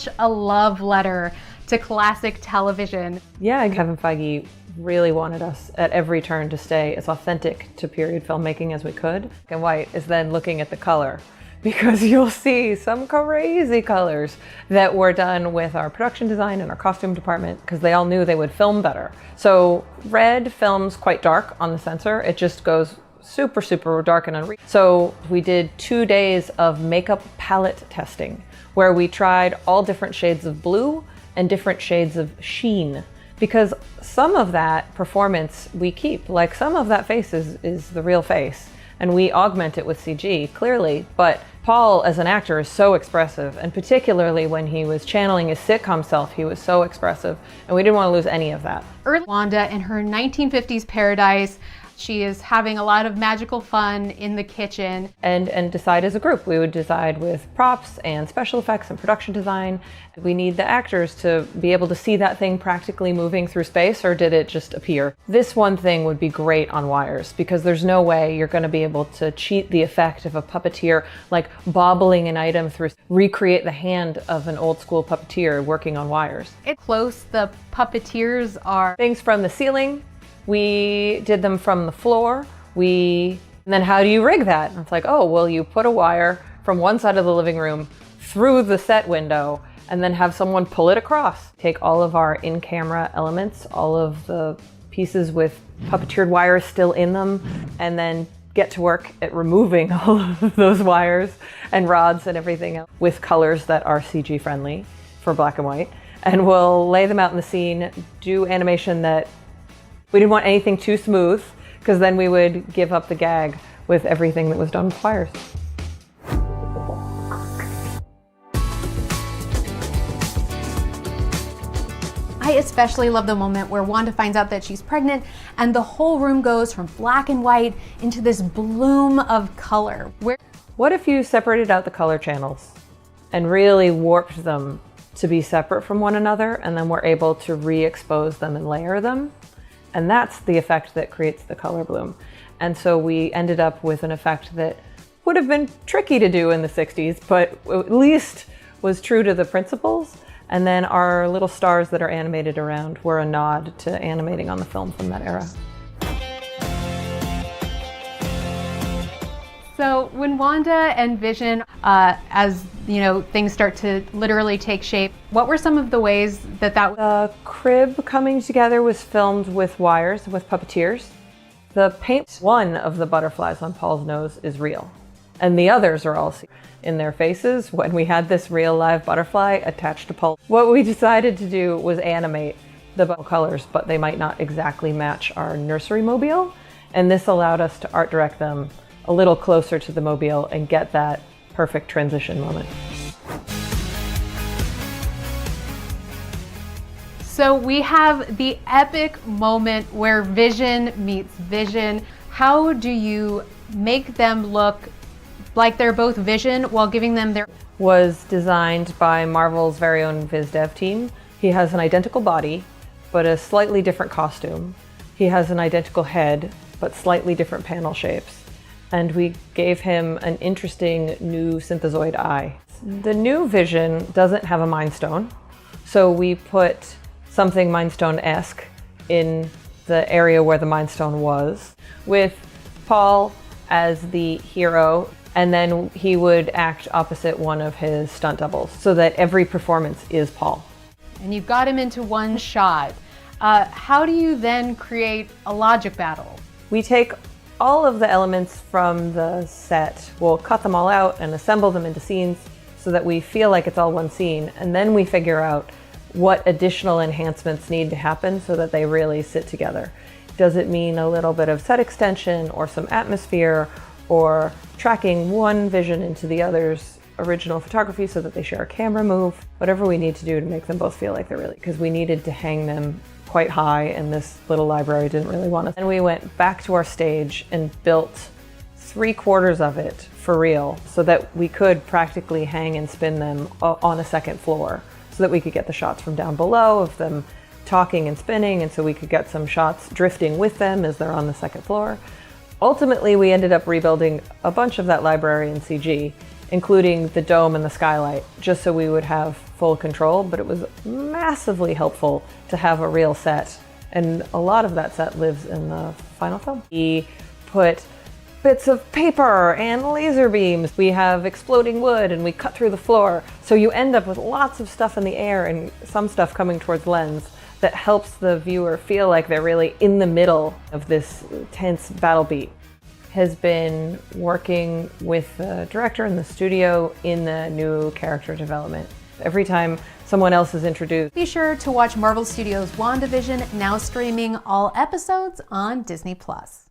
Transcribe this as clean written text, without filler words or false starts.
such a love letter to classic television. Yeah, and Kevin Feige really wanted us at every turn to stay as authentic to period filmmaking as we could. Black and white is then looking at the color, because you'll see some crazy colors that were done with our production design and our costume department, because they all knew they would film better. So red films quite dark on the sensor. It just goes super, super dark and unreal. So we did 2 days of makeup palette testing, where we tried all different shades of blue and different shades of sheen, because some of that performance we keep, like some of that face is the real face, and we augment it with CG, clearly, but Paul as an actor is so expressive, and particularly when he was channeling his sitcom self, he was so expressive, and we didn't want to lose any of that. Early Wanda in her 1950s paradise, she is having a lot of magical fun in the kitchen. And decide as a group. We would decide with props and special effects and production design. We need the actors to be able to see that thing practically moving through space, or did it just appear? This one thing would be great on wires, because there's no way you're going to be able to cheat the effect of a puppeteer, like bobbling an item through, recreate the hand of an old school puppeteer working on wires. It's close, the puppeteers are things from the ceiling. We did them from the floor. And then how do you rig that? And it's like, oh, well, you put a wire from one side of the living room through the set window and then have someone pull it across. Take all of our in-camera elements, all of the pieces with puppeteered wires still in them, and then get to work at removing all of those wires and rods and everything else with colors that are CG friendly for black and white. And we'll lay them out in the scene, do animation that we didn't want anything too smooth, because then we would give up the gag with everything that was done with wires. I especially love the moment where Wanda finds out that she's pregnant and the whole room goes from black and white into this bloom of color. What if you separated out the color channels and really warped them to be separate from one another, and then we're able to re-expose them and layer them? And that's the effect that creates the color bloom. And so we ended up with an effect that would have been tricky to do in the 60s, but at least was true to the principles. And then our little stars that are animated around were a nod to animating on the film from that era. So when Wanda and Vision, as you know, things start to literally take shape, what were some of the ways that The crib coming together was filmed with wires, with puppeteers. The paint, one of the butterflies on Paul's nose is real, and the others are all in their faces when we had this real live butterfly attached to Paul. What we decided to do was animate the colors, but they might not exactly match our nursery mobile, and this allowed us to art direct them a little closer to the mobile and get that perfect transition moment. So we have the epic moment where Vision meets Vision. How do you make them look like they're both Vision while giving them their... Was designed by Marvel's very own Viz Dev team. He has an identical body, but a slightly different costume. He has an identical head, but slightly different panel shapes. And we gave him an interesting new synthezoid eye. The new Vision doesn't have a Mind Stone, so we put something Mind Stone-esque in the area where the Mind Stone was, with Paul as the hero, and then he would act opposite one of his stunt doubles, so that every performance is Paul. And you've got him into one shot. How do you then create a logic battle? We take all of the elements from the set, we'll cut them all out and assemble them into scenes so that we feel like it's all one scene, and then we figure out what additional enhancements need to happen so that they really sit together. Does it mean a little bit of set extension or some atmosphere, or tracking one vision into the other's original photography so that they share a camera move? Whatever we need to do to make them both feel like they're really, because we needed to hang them quite high and this little library didn't really want us. And we went back to our stage and built 3/4 of it for real so that we could practically hang and spin them on a second floor so that we could get the shots from down below of them talking and spinning, and so we could get some shots drifting with them as they're on the second floor. Ultimately, we ended up rebuilding a bunch of that library in CG, including the dome and the skylight, just so we would have full control. But it was massively helpful to have a real set. And a lot of that set lives in the final film. We put bits of paper and laser beams. We have exploding wood and we cut through the floor. So you end up with lots of stuff in the air and some stuff coming towards the lens that helps the viewer feel like they're really in the middle of this tense battle beat. Has been working with the director and the studio in the new character development. Every time someone else is introduced. Be sure to watch Marvel Studios' WandaVision, now streaming all episodes on Disneyplus.